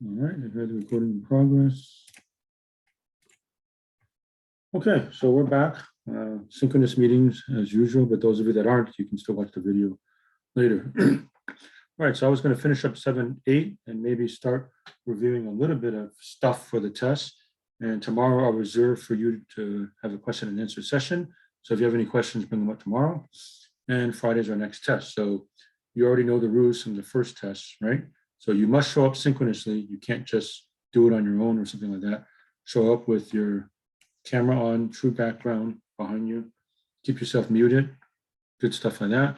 All right, I've had the recording in progress. Okay, so we're back. Synchronous meetings as usual, but those of you that aren't, you can still watch the video later. All right, so I was going to finish up 7-8 and maybe start reviewing a little bit of stuff for the test. And tomorrow I'll reserve for you to have a question and answer session. So if you have any questions, bring them up tomorrow. And Friday's our next test. So you already know the rules from the first test, right? So you must show up synchronously. You can't just do it on your own or something like that. Show up with your camera on, true background behind you. Keep yourself muted. Good stuff like that.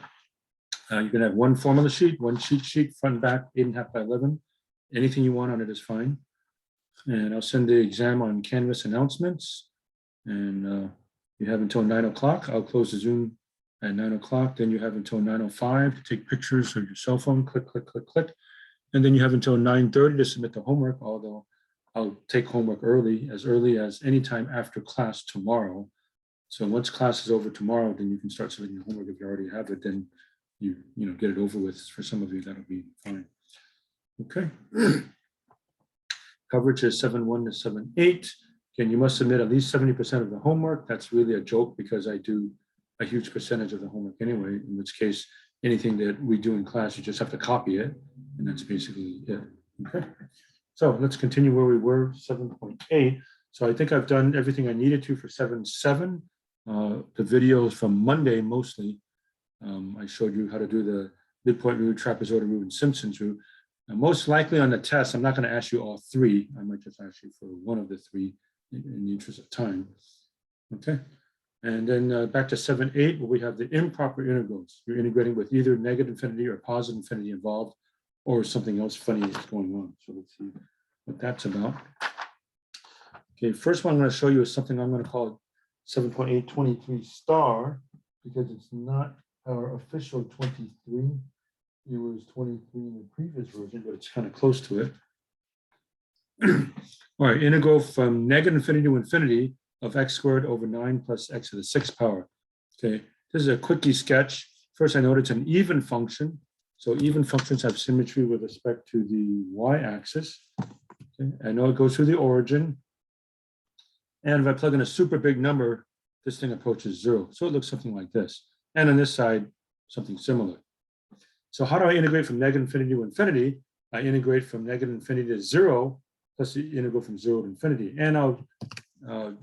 You can have one formula sheet, one cheat sheet, front and back, 8.5 by 11. Anything you want on it is fine. And I'll send the exam on Canvas announcements. And you have until 9 o'clock. I'll close the Zoom at 9 o'clock. Then you have until 9:05 to take pictures of your cell phone. Click, click, click, click. And then you have until 9:30 to submit the homework, although I'll take homework early as any time after class tomorrow. So once class is over tomorrow, then you can start submitting your homework. If you already have it, then you get it over with. For some of you, that'll be fine. Okay. Coverage is 7-1 to 7-8. Again, you must submit at least 70% of the homework. That's really a joke because I do a huge percentage of the homework anyway, in which case anything that we do in class, you just have to copy it. And that's basically it. Okay. So let's continue where we were, 7.8. So I think I've done everything I needed to for 7.7. The videos from Monday mostly. I showed you how to do the midpoint root, trapezoidal root, and Simpson's root. Most likely on the test, I'm not going to ask you all three. I might just ask you for one of the three in the interest of time. Okay. And then back to 7.8, where we have the improper integrals. You're integrating with either negative infinity or positive infinity involved, or something else funny is going on. So let's see what that's about. Okay, first one I'm going to show you is something I'm going to call 7.823 star, because it's not our official 23. It was 23 in the previous version, but it's kind of close to it. All right, integral from negative infinity to infinity of x squared over 9 plus x to the 6th power. Okay, this is a quickie sketch. First, I note it's an even function. So even functions have symmetry with respect to the y-axis. Okay, I know it goes through the origin. And if I plug in a super big number, this thing approaches 0. So it looks something like this. And on this side, something similar. So how do I integrate from negative infinity to infinity? I integrate from negative infinity to 0, plus the integral from 0 to infinity. And I'll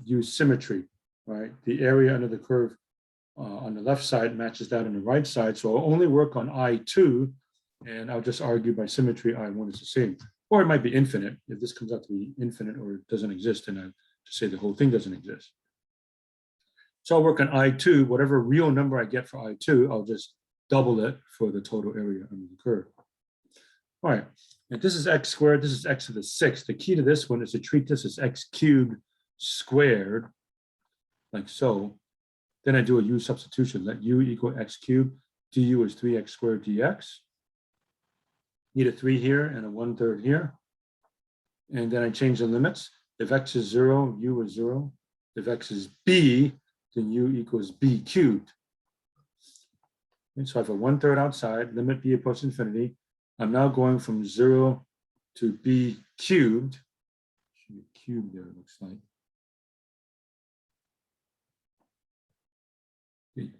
use symmetry, right? The area under the curve on the left side matches that on the right side. So I'll only work on I2, and I'll just argue by symmetry I1 is the same. Or it might be infinite. If this comes out to be infinite or it doesn't exist, then I just say the whole thing doesn't exist. So I'll work on I2, whatever real number I get for I2, I'll just double it for the total area under the curve. All right, and this is x squared, this is x to the 6th. The key to this one is to treat this as x cubed squared, like so. Then I do a u substitution, let u equal x cubed, du is 3x squared dx. Need a 3 here and a 1/3 here. And then I change the limits. If x is 0, u is 0. If x is b, then u equals b cubed. And so I have a 1/3 outside, limit b approaches infinity. I'm now going from 0 to b cubed. Should be cubed there, it looks like.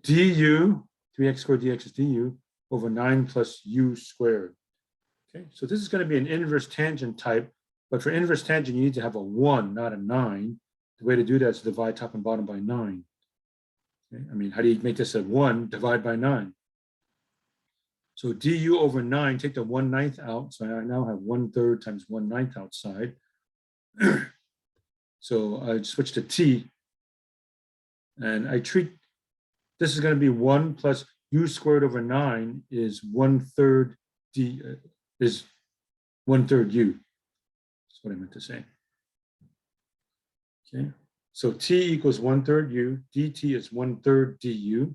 Du, 3x squared dx is du, over 9 plus u squared. Okay, so this is going to be an inverse tangent type, but for inverse tangent, you need to have a 1, not a 9. The way to do that is to divide top and bottom by 9. Okay, I mean, how do you make this a 1? Divide by 9. So du over 9, take the 1/9 out. So I now have 1/3 times 1/9 outside. So I switch to t. And I treat, this is going to be 1 plus u squared over 9 is 1/3 d, is 1/3 u. That's what I meant to say. Okay. So t equals 1/3 u, dt is 1/3 du.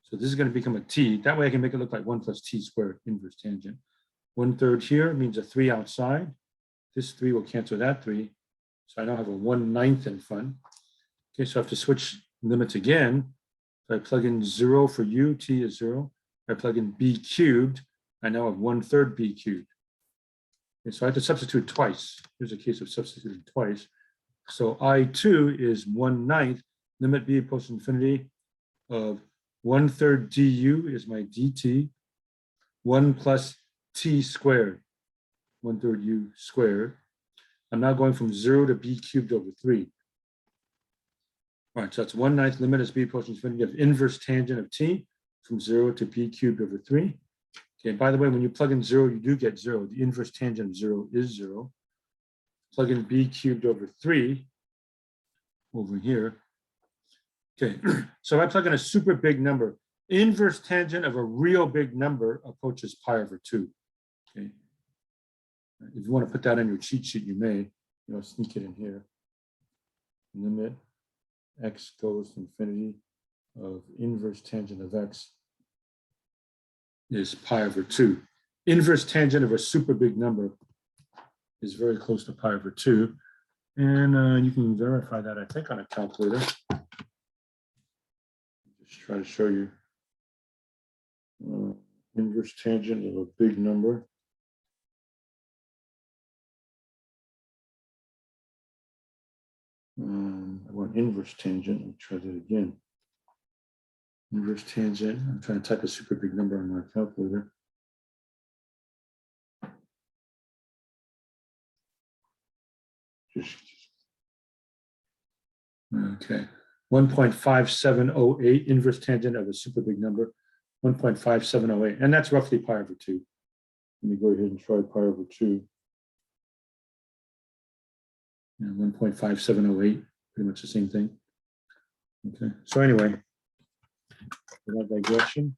So this is going to become a t. That way I can make it look like 1 plus t squared, inverse tangent. 1/3 here means a 3 outside. This 3 will cancel that 3. So I now have a 1/9 in front. Okay, so I have to switch limits again. If I plug in 0 for u, t is 0. If I plug in b cubed, I now have 1/3 b cubed. Okay, so I have to substitute twice. Here's a case of substituting twice. So I2 is 1/9, limit b approaches infinity of 1/3 du is my dt, 1 plus t squared, 1/3 u squared. I'm now going from 0 to b cubed over 3. All right, so that's 1/9 limit as b approaches infinity of inverse tangent of t from 0 to b cubed over 3. Okay, by the way, when you plug in 0, you do get 0. The inverse tangent of 0 is 0. Plug in b cubed over 3 over here. Okay, so I plug in a super big number. Inverse tangent of a real big number approaches pi over 2. Okay, if you want to put that on your cheat sheet, you may. Sneak it in here. Limit x goes to infinity of inverse tangent of x is pi over 2. Inverse tangent of a super big number is very close to pi over 2. And you can verify that, I think, on a calculator. Just try to show you inverse tangent of a big number. I want inverse tangent. Let me try that again. Inverse tangent. I'm trying to type a super big number on my calculator. Okay. 1.5708 inverse tangent of a super big number. 1.5708. And that's roughly pi over 2. Let me go ahead and try pi over 2. 1.5708, pretty much the same thing. Okay, so anyway, without digression.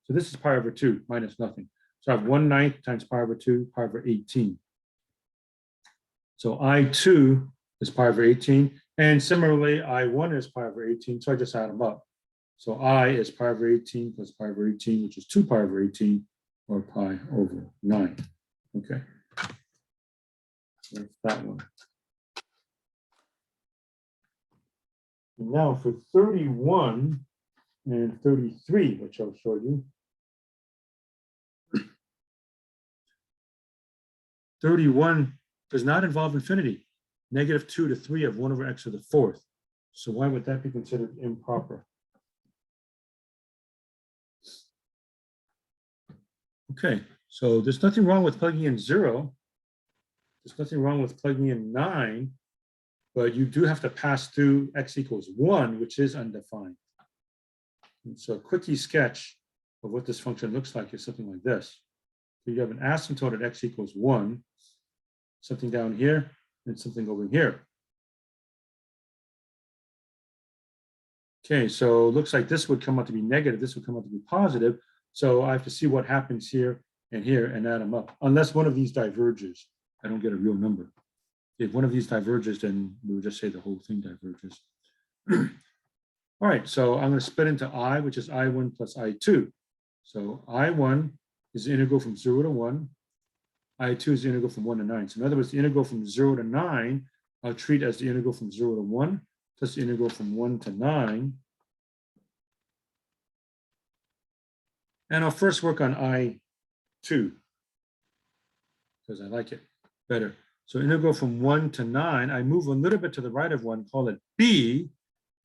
So this is pi over 2 minus nothing. So I have 1/9 times pi over 2, pi over 18. So I2 is pi over 18. And similarly, I1 is pi over 18. So I just add them up. So I is pi over 18 plus pi over 18, which is 2 pi over 18, or pi over 9. Okay. That's that one. And now for 31 and 33, which I'll show you. 31 does not involve infinity. -2 to 3 of 1 over x to the 4th. So why would that be considered improper? Okay, so there's nothing wrong with plugging in 0. There's nothing wrong with plugging in 9, but you do have to pass through x equals 1, which is undefined. And so a quickie sketch of what this function looks like is something like this. So you have an asymptote at x equals 1, something down here, and something over here. Okay, so it looks like this would come out to be negative, this would come out to be positive. So I have to see what happens here and add them up. Unless one of these diverges, I don't get a real number. If one of these diverges, then we would just say the whole thing diverges. All right, so I'm going to split into I, which is I1 plus I2. So I1 is the integral from 0 to 1. I2 is the integral from 1 to 9. So in other words, the integral from 0 to 9, I'll treat as the integral from 0 to 1, plus the integral from 1 to 9. And I'll first work on I2, because I like it better. So integral from 1 to 9, I move a little bit to the right of 1, call it b,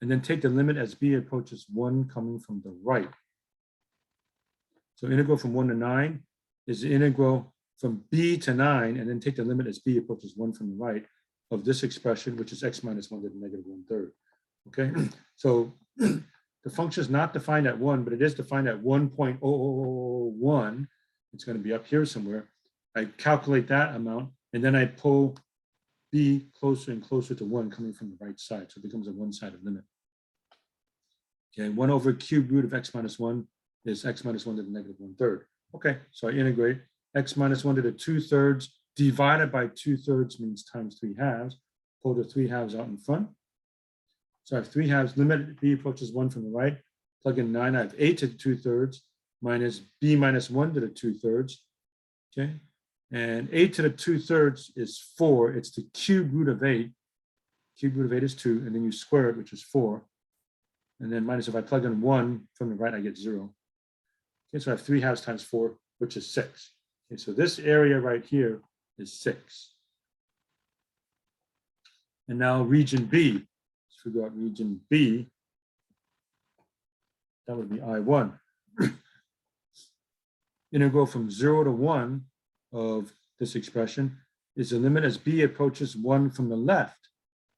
and then take the limit as b approaches 1 coming from the right. So integral from 1 to 9 is the integral from b to 9, and then take the limit as b approaches 1 from the right of this expression, which is x minus 1 to the negative 1/3. Okay, so the function is not defined at 1, but it is defined at 1.0001. It's going to be up here somewhere. I calculate that amount, and then I pull b closer and closer to 1 coming from the right side. So it becomes a one-sided limit. Okay, 1 over cube root of x minus 1 is x minus 1 to the negative 1/3. Okay, so I integrate x minus 1 to the 2/3 divided by 2/3 means times 3/2. Pull the 3/2 out in front. So I have 3/2, limit b approaches 1 from the right. Plug in 9, I have 8 to the 2/3 minus b minus 1 to the 2/3. Okay, and 8 to the 2/3 is 4. It's the cube root of 8. Cube root of 8 is 2, and then you square it, which is 4. And then minus, if I plug in 1 from the right, I get 0. Okay, so I have 3/2 times 4, which is 6. Okay, so this area right here is 6. And now region B, let's figure out region B. That would be I1. Integral from 0 to 1 of this expression is the limit as b approaches 1 from the left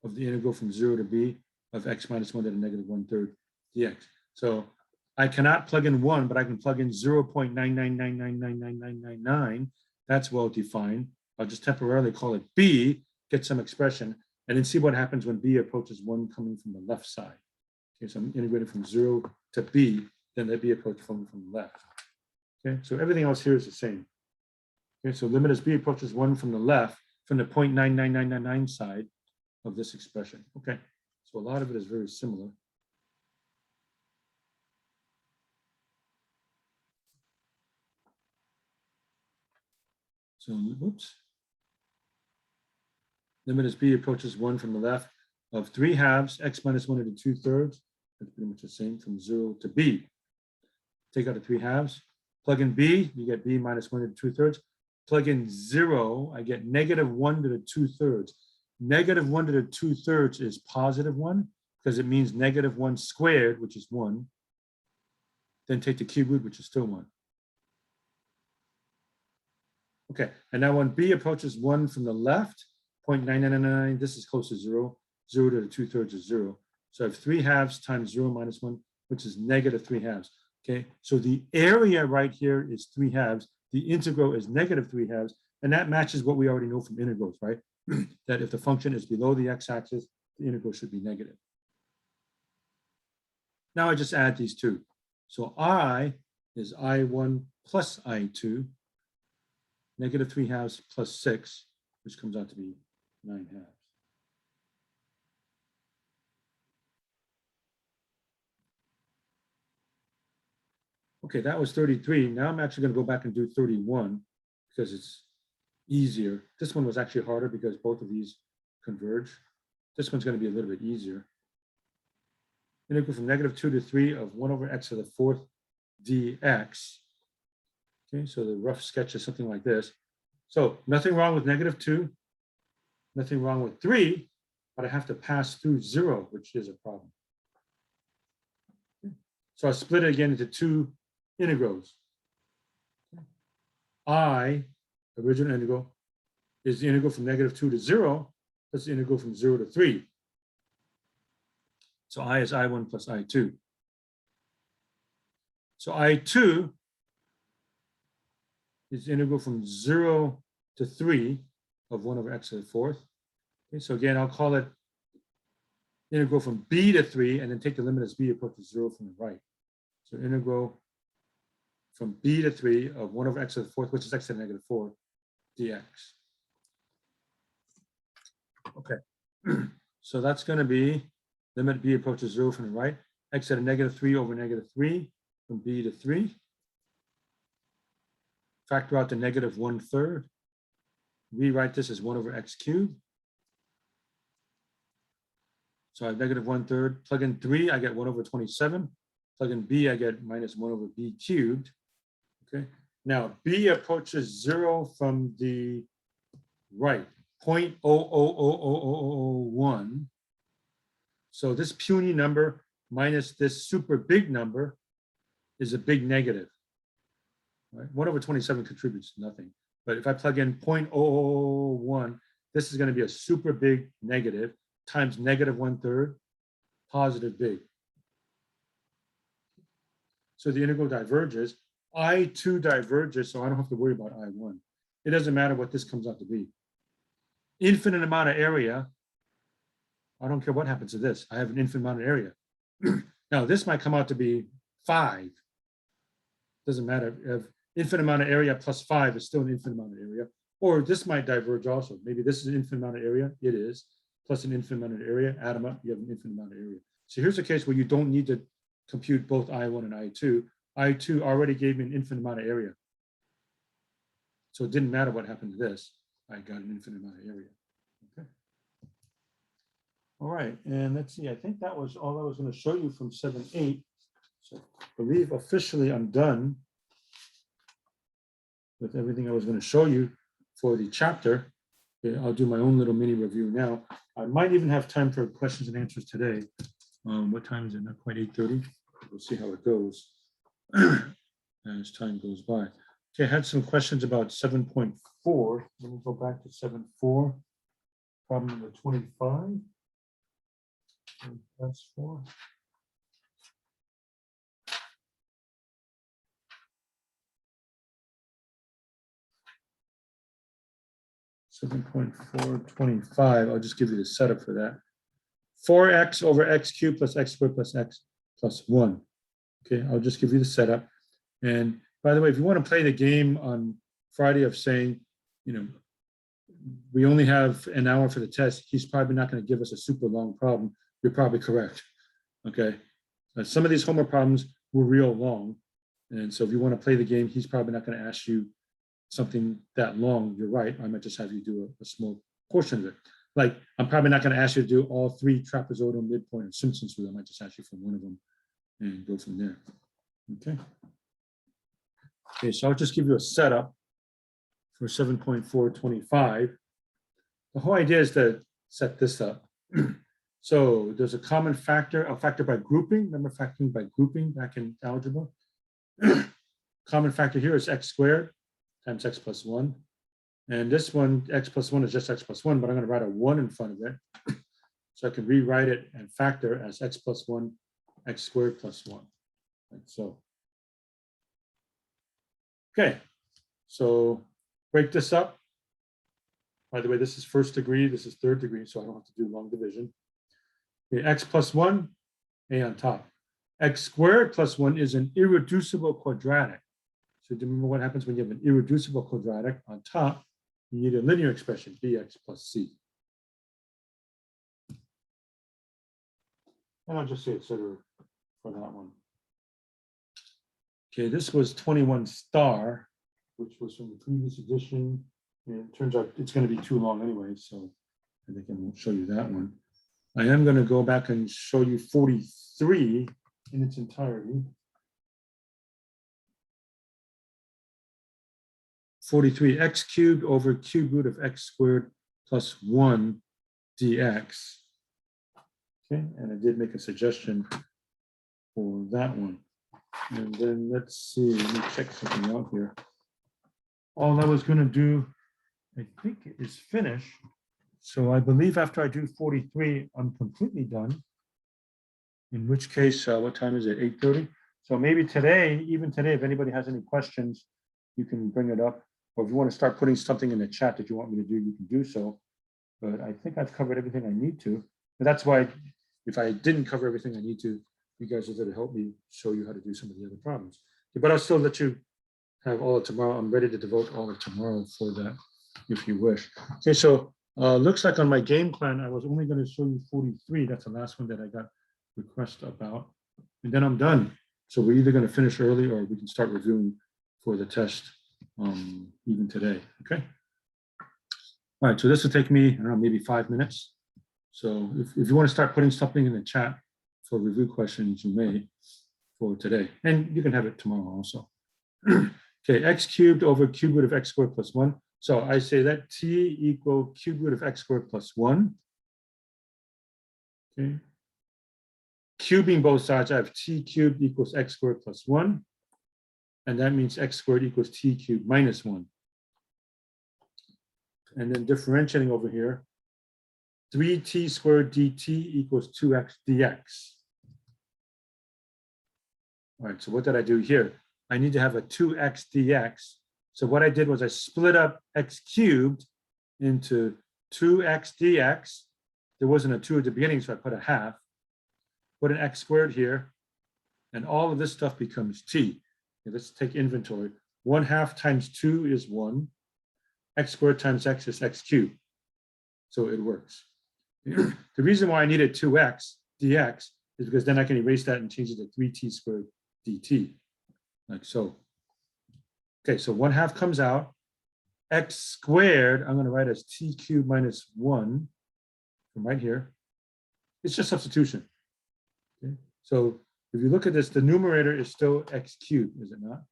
of the integral from 0 to b of x minus 1 to the negative 1/3 dx. So I cannot plug in 1, but I can plug in 0.999999999. That's well defined. I'll just temporarily call it b, get some expression, and then see what happens when b approaches 1 coming from the left side. Okay, so I'm integrating from 0 to b, then that b approach from the left. Okay, so everything else here is the same. Okay, so limit as b approaches 1 from the left, from the 0.99999 side of this expression. Okay, so a lot of it is very similar. So, whoops. Limit as b approaches 1 from the left of 3/2 x minus 1 to the 2/3. That's pretty much the same from 0 to b. Take out the 3/2. Plug in b, you get b minus 1 to the 2/3. Plug in 0, I get negative 1 to the 2/3. Negative 1 to the 2/3 is positive 1 because it means negative 1 squared, which is 1. Then take the cube root, which is still 1. Okay, and now when b approaches 1 from the left, 0.9999, this is close to 0. 0 to the 2/3 is 0. So I have 3/2 times 0 minus 1, which is negative 3/2. Okay, so the area right here is 3/2. The integral is negative 3/2, and that matches what we already know from integrals, right? That if the function is below the x-axis, the integral should be negative. Now I just add these two. So I is I1 plus I2, negative 3/2 plus 6, which comes out to be 9/2. Okay, that was 33. Now I'm actually going to go back and do 31 because it's easier. This one was actually harder because both of these converge. This one's going to be a little bit easier. Integral from negative 2 to 3 of 1 over x to the 4th dx. Okay, so the rough sketch is something like this. So nothing wrong with negative 2, nothing wrong with 3, but I have to pass through 0, which is a problem. So I split it again into two integrals. I, original integral, is the integral from negative 2 to 0. That's the integral from 0 to 3. So I is I1 plus I2. So I2 is the integral from 0 to 3 of 1 over x to the 4th. Okay, so again, I'll call it integral from b to 3, and then take the limit as b approaches 0 from the right. So integral from b to 3 of 1 over x to the 4th, which is x to the negative 4 dx. Okay, so that's going to be limit b approaches 0 from the right, x at a negative 3 over negative 3 from b to 3. Factor out the negative 1/3. Rewrite this as 1 over x cubed. So I have negative 1/3. Plug in 3, I get 1 over 27. Plug in b, I get minus 1 over b cubed. Okay. Now b approaches 0 from the right, 0.000001. So this puny number minus this super big number is a big negative. Right? 1 over 27 contributes nothing. But if I plug in 0.0001, this is going to be a super big negative times negative 1/3, positive big. So the integral diverges. I2 diverges, so I don't have to worry about I1. It doesn't matter what this comes out to be. Infinite amount of area. I don't care what happens to this. I have an infinite amount of area. Now, this might come out to be 5. Doesn't matter. If infinite amount of area plus 5 is still an infinite amount of area. Or this might diverge also. Maybe this is an infinite amount of area. It is. Plus an infinite amount of area. Add them up, you have an infinite amount of area. So here's a case where you don't need to compute both I1 and I2. I2 already gave me an infinite amount of area. So it didn't matter what happened to this. I got an infinite amount of area. Okay. All right, and let's see, I think that was all I was going to show you from 7-8. So I believe officially I'm done. with everything I was going to show you for the chapter. Okay, I'll do my own little mini review now. I might even have time for questions and answers today. What time is it? Not quite 8:30. We'll see how it goes as time goes by. Okay, I had some questions about 7.4. Let me go back to 7.4. Problem number 25. That's 4. I'll just give you the setup for that. 4x over x cubed plus x squared plus x plus 1. Okay, I'll just give you the setup. And by the way, if you want to play the game on Friday of saying, we only have an hour for the test, he's probably not going to give us a super long problem. You're probably correct. Okay. Some of these homework problems were real long. And so if you want to play the game, he's probably not going to ask you something that long. You're right. I might just have you do a small portion of it. Like, I'm probably not going to ask you to do all 3 trapezoidal, midpoint, and Simpsons with them. I might just ask you for one of them and go from there. Okay. Okay, so I'll just give you a setup for 7.425. The whole idea is to set this up. So there's a common factor, a factor by grouping. Remember factoring by grouping back in algebra? Common factor here is x squared times x plus 1. And this one, x plus 1 is just x plus 1, but I'm going to write a 1 in front of it. So I can rewrite it and factor as x plus 1, x squared plus 1. Like so. Okay, so break this up. By the way, this is first degree, this is third degree, so I don't have to do long division. Okay, x plus 1, a on top. X squared plus 1 is an irreducible quadratic. So do you remember what happens when you have an irreducible quadratic on top? You need a linear expression, bx plus c. And I'll just say etc. for that one. Okay, this was 21 star, which was from the previous edition. And it turns out it's going to be too long anyway, so I think I won't show you that one. I am going to go back and show you 43 in its entirety. 43, x cubed over cube root of x squared plus 1 dx. Okay, and I did make a suggestion for that one. And then let's see, let me check something out here. All I was going to do, I think, is finish. So I believe after I do 43, I'm completely done. In which case, what time is it? 8:30. So maybe today, even today, if anybody has any questions, you can bring it up. Or if you want to start putting something in the chat that you want me to do, you can do so. But I think I've covered everything I need to. But that's why if I didn't cover everything I need to, you guys are there to help me show you how to do some of the other problems. But I'll still let you have all of tomorrow. I'm ready to devote all of tomorrow for that, if you wish. Okay, so looks like on my game plan, I was only going to show you 43. That's the last one that I got request about. And then I'm done. So we're either going to finish early or we can start reviewing for the test even today. Okay. All right, so this will take me, I don't know, maybe 5 minutes. So if you want to start putting something in the chat for review questions, you may for today. And you can have it tomorrow also. Okay, x cubed over cube root of x squared plus 1. So I say that t equal cube root of x squared plus 1. Okay. Cubing both sides, I have t cubed equals x squared plus 1. And that means x squared equals t cubed minus 1. And then differentiating over here, 3t squared dt equals 2x dx. All right, so what did I do here? I need to have a 2x dx. So what I did was I split up x cubed into 2x dx. There wasn't a 2 at the beginning, so I put a half. Put an x squared here, and all of this stuff becomes t. Okay, let's take inventory. 1/2 times 2 is 1. X squared times x is x cubed. So it works. The reason why I needed 2x dx is because then I can erase that and change it to 3t squared dt, like so. Okay, so 1/2 comes out. X squared, I'm going to write as t cubed minus 1 from right here. It's just substitution. Okay, so if you look at this, the numerator is still x cubed, is it not?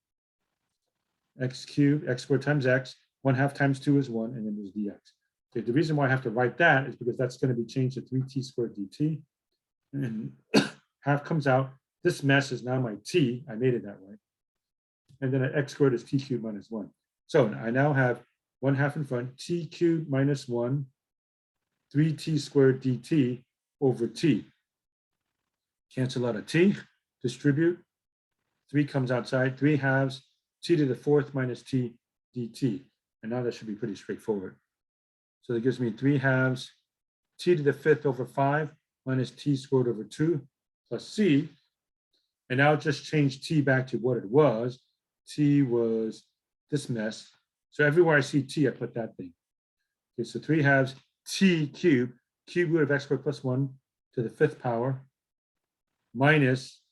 x cubed, x squared times x, 1/2 times 2 is 1, and then there's dx. Okay, the reason why I have to write that is because that's going to be changed to 3t squared dt. And half comes out. This mess is now my t. I made it that way. And then x squared is t cubed minus 1. So I now have 1/2 in front, t cubed minus 1, 3t squared dt over t. Cancel out a t, distribute. 3 comes outside, 3/2, t to the 4th minus t dt. And now that should be pretty straightforward. So that gives me 3/2 t to the 5th over 5 minus t squared over 2 plus c. And now just change t back to what it was. T was this mess. So everywhere I see t, I put that thing. Okay, so 3/2 t cubed, cube root of x squared plus 1 to the 5th power minus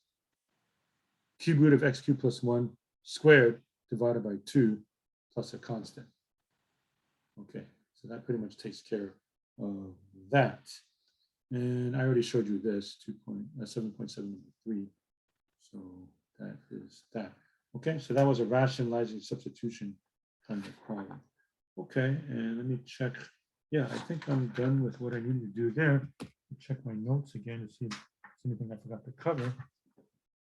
cube root of x cubed plus 1 squared divided by 2 plus a constant. Okay, so that pretty much takes care of that. And I already showed you this 7.773. So that is that. Okay, so that was a rationalizing substitution kind of problem. Okay, and let me check. Yeah, I think I'm done with what I needed to do there. Check my notes again to see if there's anything I forgot to cover.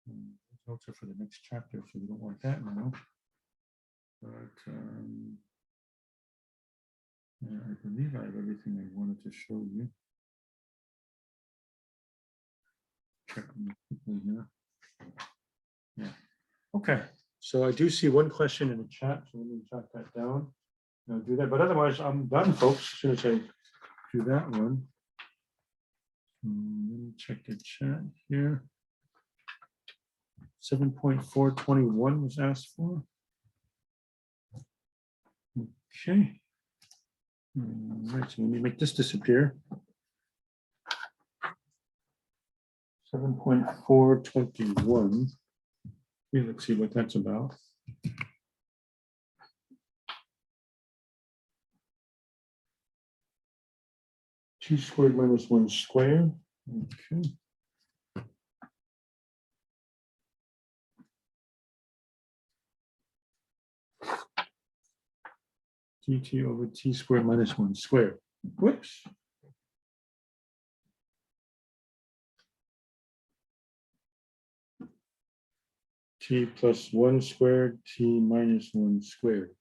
Those notes are for the next chapter, so we don't want that now. But yeah, I believe I have everything I wanted to show you. Check quickly here. Yeah. Okay. So I do see one question in the chat, so let me jot that down. I'll do that. But otherwise, I'm done, folks. As soon as I do that one. Let me check the chat here. 7.421 was asked for. Okay. All right, so let me make this disappear. 7.421. Okay, let's see what that's about. T squared minus 1 squared. Okay. dt over t squared minus 1 squared. Whoops. T plus 1 squared, t minus 1 squared.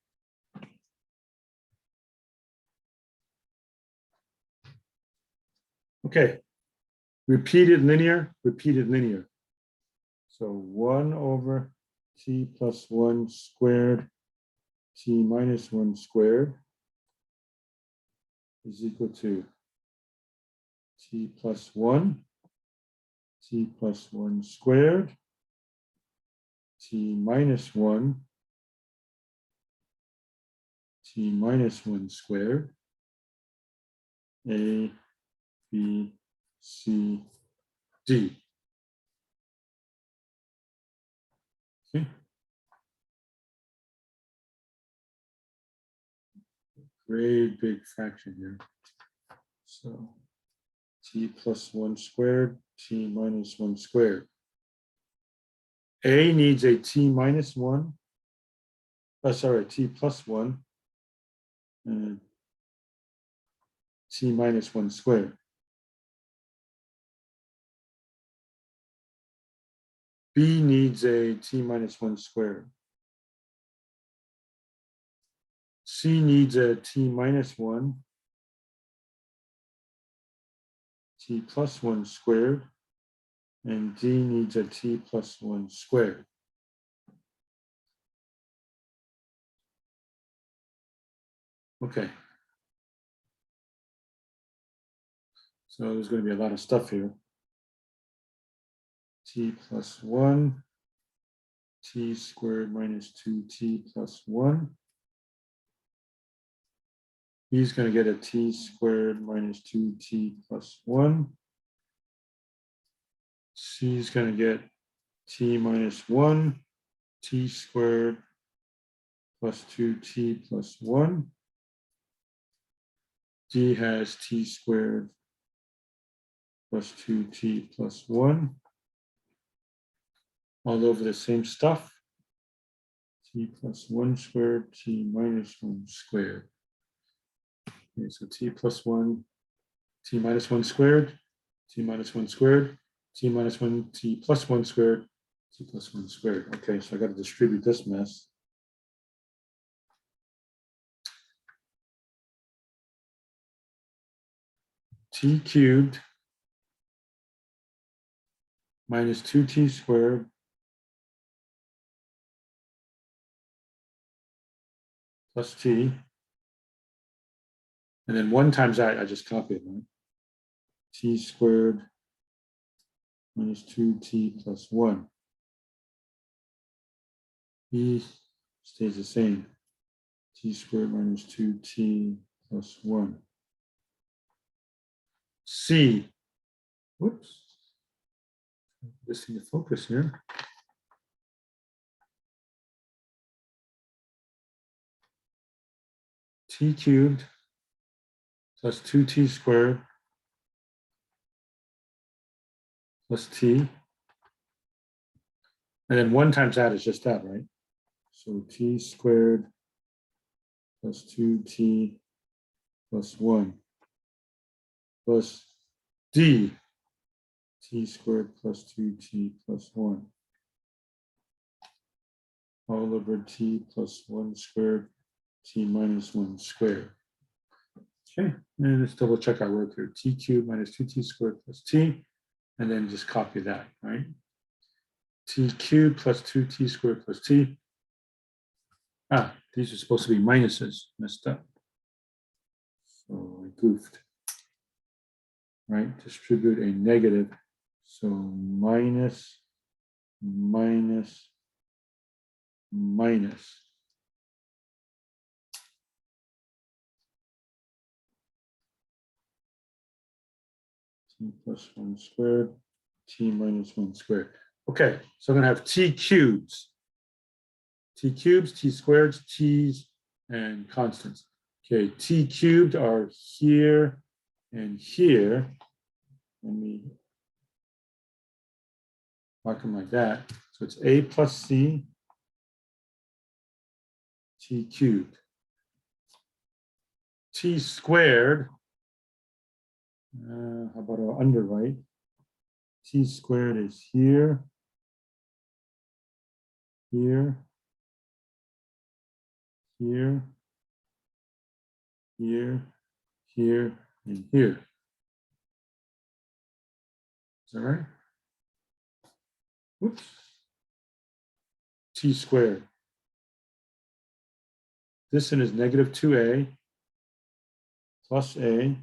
Okay, repeated linear. So 1 over t plus 1 squared, t minus 1 squared is equal to t plus 1, t plus 1 squared, t minus 1, t minus 1 squared, a, b, c, d. Okay. Great big fraction here. So t plus 1 squared, t minus 1 squared. A needs a t minus 1. Sorry, t plus 1. And t minus 1 squared. B needs a t minus 1 squared. C needs a t minus 1, t plus 1 squared, and D needs a t plus 1 squared. Okay. So there's going to be a lot of stuff here. T plus 1, t squared minus 2t plus 1. He's going to get a t squared minus 2t plus 1. C is going to get t minus 1, t squared plus 2t plus 1. D has t squared plus 2t plus 1. All over the same stuff. t plus 1 squared, t minus 1 squared. Okay, so t plus 1, t minus 1 squared, t minus 1 squared, t minus 1, t plus 1 squared, t plus 1 squared. Okay, so I got to distribute this mess. T cubed minus 2t squared plus t. And then 1 times that, I just copied, right? T squared minus 2t plus 1. E stays the same. T squared minus 2t plus 1. C. Whoops. Just need to focus here. T cubed plus 2t squared plus t. And then 1 times that is just that, right? So t squared plus 2t plus 1 plus d, t squared plus 2t plus 1 all over t plus 1 squared, t minus 1 squared. Okay, and let's double check our work here. T cubed minus 2t squared plus t, and then just copy that, right? T cubed plus 2t squared plus t. Ah, these are supposed to be minuses, messed up. So I goofed, right? Distribute a negative. So minus, minus, minus. T plus 1 squared, t minus 1 squared. Okay, so I'm going to have t cubes. T cubes, t squareds, t's, and constants. Okay, t cubed are here and here. Let me mark them like that. So it's a plus c, t cubed. T squared, how about our underright? T squared is here, here, here, here, here, and here. Is that right? Whoops. T squared. This one is negative 2a plus a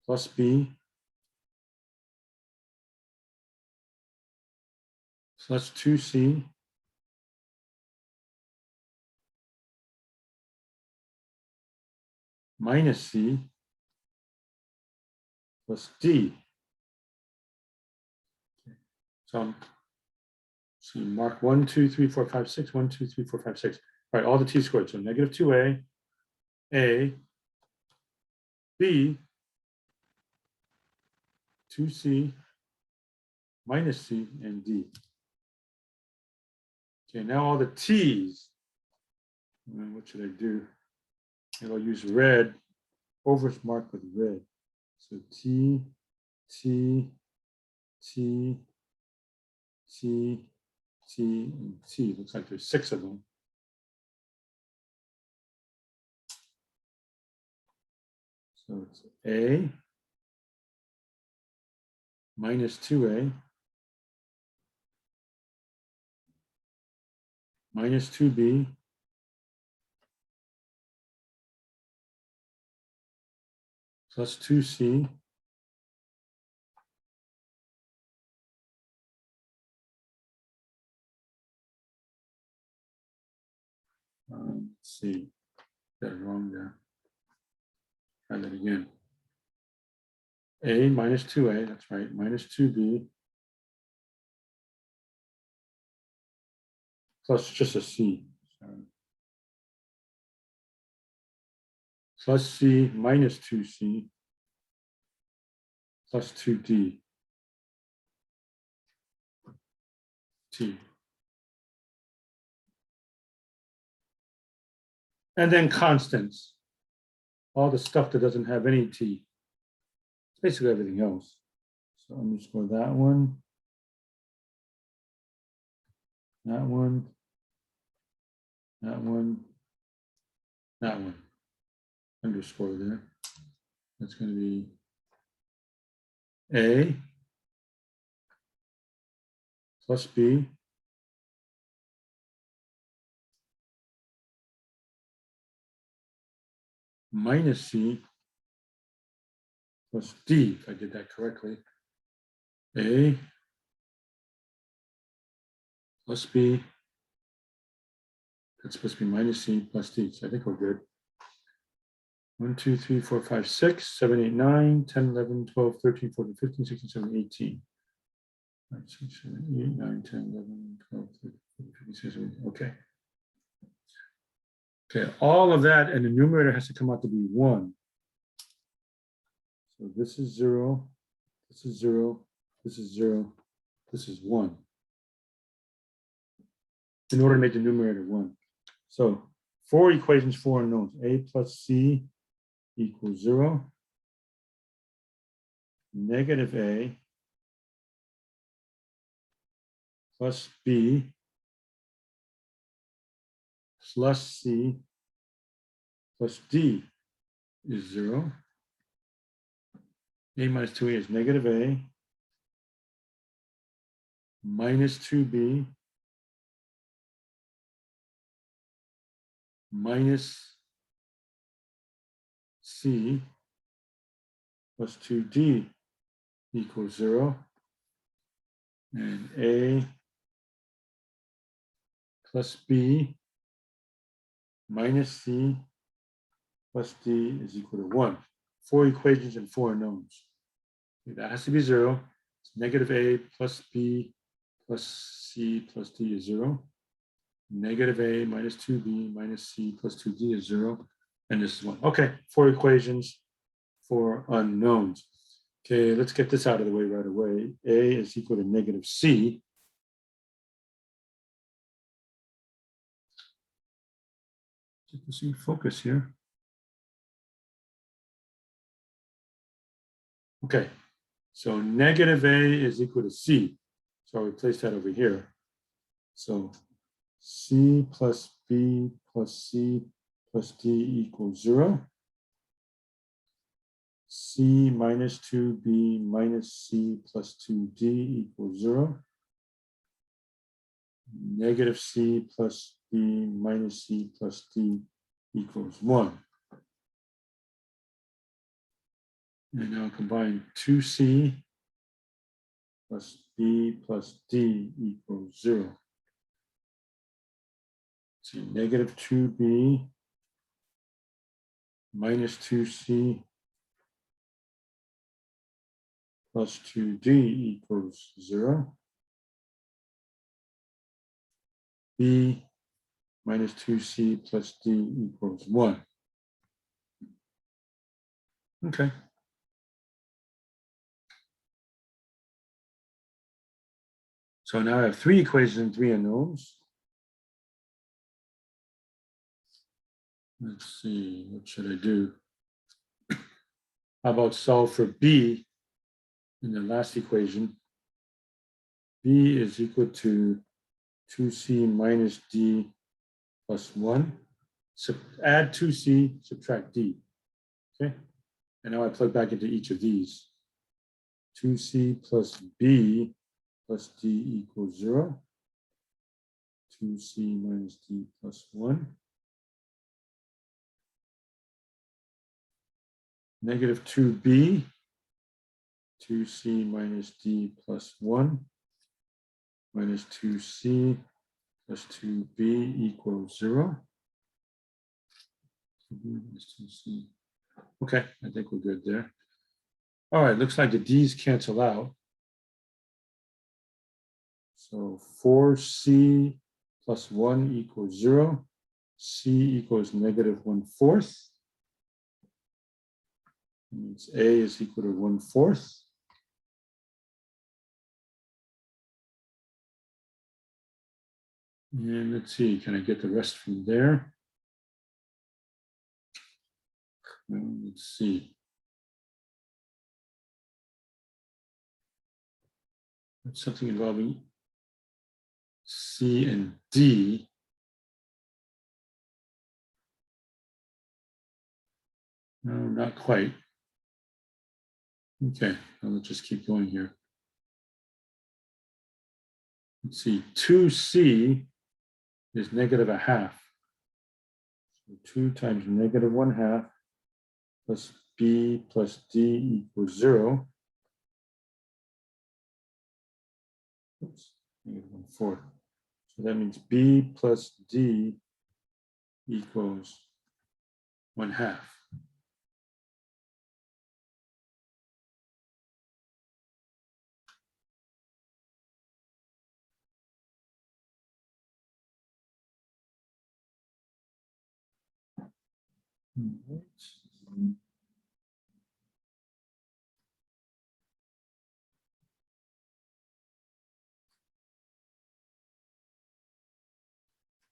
plus b plus 2c minus c plus d. So you mark 1, 2, 3, 4, 5, 6, 1, 2, 3, 4, 5, 6. All right, all the t squared. So negative 2a, b, 2c, minus c, and d. Okay, now all the t's. What should I do? And I'll use red, marked with red. So t, t, t, t, t, and t. Looks like there's 6 of them. So it's a minus 2a minus 2b plus 2c let's see, got it wrong there. Try that again. A minus 2a, that's right, minus 2b plus just a c. Sorry. Plus c minus 2c plus 2d t. And then constants, all the stuff that doesn't have any t. It's basically everything else. So underscore that one, that one, that one, that one, underscore there. That's going to be A plus B minus C plus D, if I did that correctly. A plus B, that's supposed to be minus C plus D, so I think we're good. 1, 2, 3, 4, 5, 6, 7, 8, 9, 10, 11, 12, 13, 14, 15, 16, 17, 18. 5, 6, 7, 8, 9, 10, 11, 12, 13, 14, 15, 16, 17. Okay. Okay, all of that and the numerator has to come out to be 1. So this is 0, this is 0, this is 0, this is 1. In order to make the numerator 1. So 4 equations, 4 unknowns. A plus C equals 0. Negative A plus B plus C plus D is 0. A minus 2A is negative A minus 2B minus C plus 2D equals 0. And A plus B minus C plus D is equal to 1. 4 equations and 4 unknowns. Okay, that has to be 0. It's negative A plus B plus C plus D is 0. Negative A minus 2B minus C plus 2D is 0. And this is 1. Okay, 4 equations, 4 unknowns. Okay, let's get this out of the way right away. A is equal to negative C. Get the C focus here. Okay, so negative A is equal to C. So I'll replace that over here. So C plus B plus C plus D equals 0. C minus 2B minus C plus 2D equals 0. Negative C plus B minus C plus D equals 1. And now combine 2C plus B plus D equals 0. So negative 2B minus 2C plus 2D equals 0. B minus 2C plus D equals 1. Okay. So now I have 3 equations and 3 unknowns. Let's see, what should I do? How about solve for B in the last equation? B is equal to 2C minus D plus 1. Add 2C, subtract D. Okay. And now I plug back into each of these. 2C plus B plus D equals 0. 2C minus D plus 1. Negative 2B, 2C minus D plus 1, minus 2C plus 2B equals 0. Okay, I think we're good there. All right, looks like the D's cancel out. So 4C plus 1 equals 0. C equals negative 1/4. Means A is equal to 1/4. And let's see, can I get the rest from there? Let's see. That's something involving C and D. No, not quite. Okay, now let's just keep going here. Let's see, 2C is negative a half. So 2 times negative 1/2 plus B plus D equals 0. Oops, negative 1/4. So that means B plus D equals 1/2.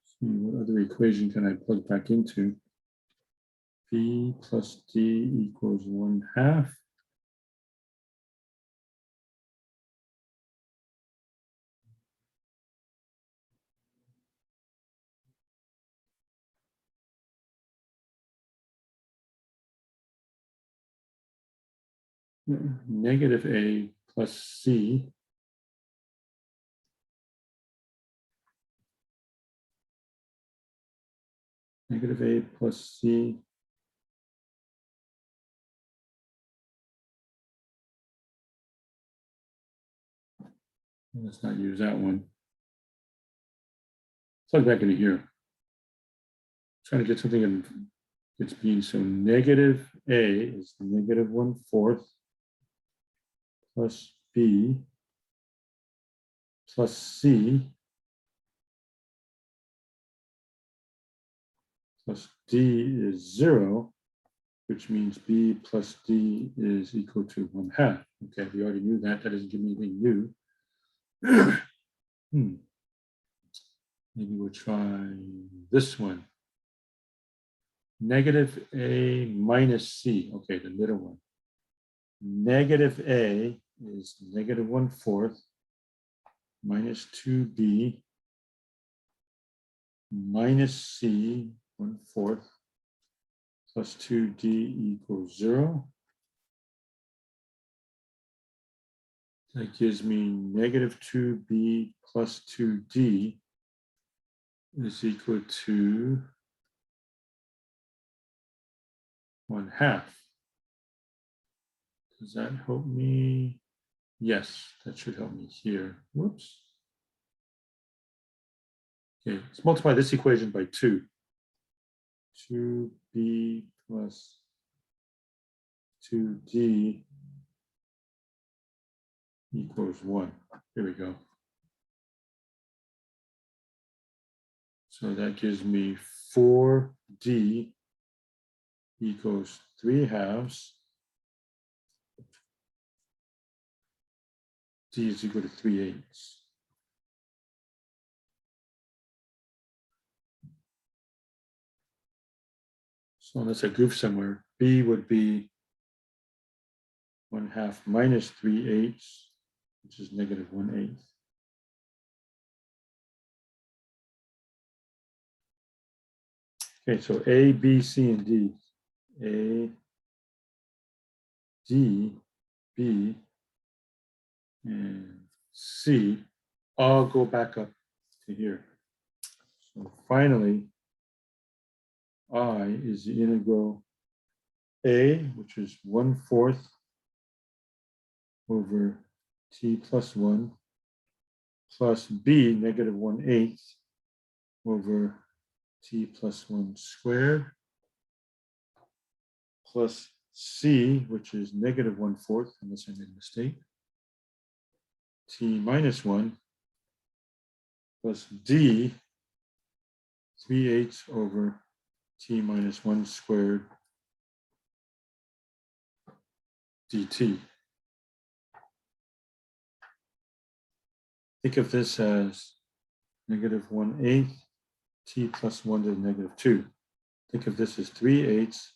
See, what other equation can I plug back into? B plus D equals 1/2. Negative A plus C negative A plus C let's not use that one. Plug back into here. Trying to get something in its being. So negative A is negative 1/4 plus B plus C plus D is 0, which means B plus D is equal to 1/2. Okay, we already knew that. That doesn't give me anything new. Maybe we'll try this one. Negative A minus C. Okay, the middle one. Negative A is negative 1/4 minus 2B minus C 1/4 plus 2D equals 0. That gives me negative 2B plus 2D is equal to 1/2. Does that help me? Yes, that should help me here. Whoops. Okay, let's multiply this equation by 2. 2B plus 2D equals 1. Here we go. So that gives me 4D equals 3/2. D is equal to 3/8. So unless I goof somewhere, B would be 1/2 minus 3/8, which is negative 1/8. Okay, so A, B, C, and D. A, D, B, and C all go back up to here. So finally, I is the integral A, which is 1/4 over T plus 1, plus B, negative 1/8 over T plus 1 squared, plus C, which is negative 1/4, unless I made a mistake, T minus 1, plus D, 3/8 over T minus 1 squared dt. Think of this as negative 1/8 T plus 1 to the negative 2. Think of this as 3/8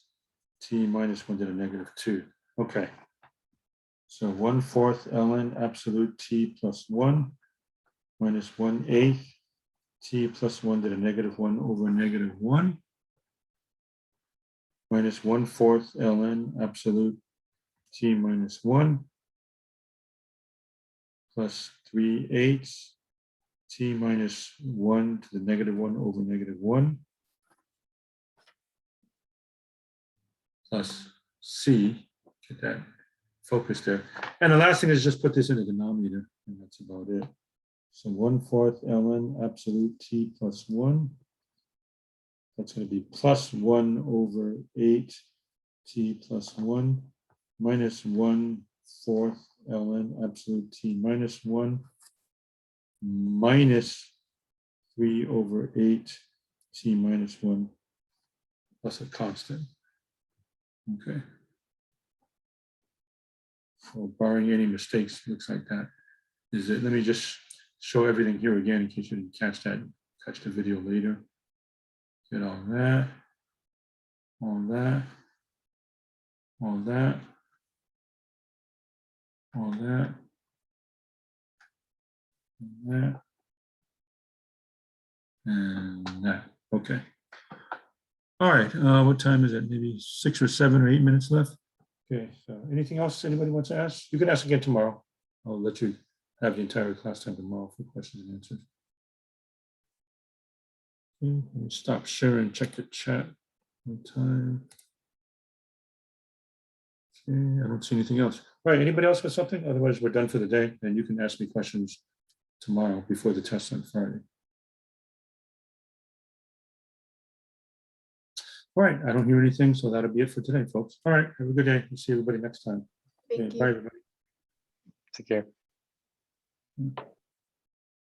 t minus 1 to the negative 2. Okay. So 1/4 ln absolute t plus 1 minus 1/8 t plus 1 to the negative 1 over negative 1 minus 1/4 ln absolute t minus 1 plus 3/8 t minus 1 to the negative 1 over negative 1 plus c, get that focus there. And the last thing is just put this in the denominator, and that's about it. So 1/4 ln absolute t plus 1. That's going to be plus 1 over 8 t plus 1 minus 1/4 ln absolute t minus 1 minus 3 over 8 t minus 1 plus a constant. Okay. So barring any mistakes, looks like that is it. Let me just show everything here again in case you didn't catch that, catch the video later. Get all that, all that, all that, all that, all that, and that. Okay. All right. What time is it? Maybe 6 or 7 or 8 minutes left. Okay. So anything else anybody wants to ask? You can ask again tomorrow. I'll let you have the entire class time tomorrow for questions and answers. Okay, let me stop sharing, check the chat one time. Okay, I don't see anything else. All right, anybody else with something? Otherwise, we're done for the day, and you can ask me questions tomorrow before the test on Friday. All right, I don't hear anything, so that'll be it for today, folks. All right, have a good day. We'll see everybody next time. Thank Okay, you. bye, everybody. Take care.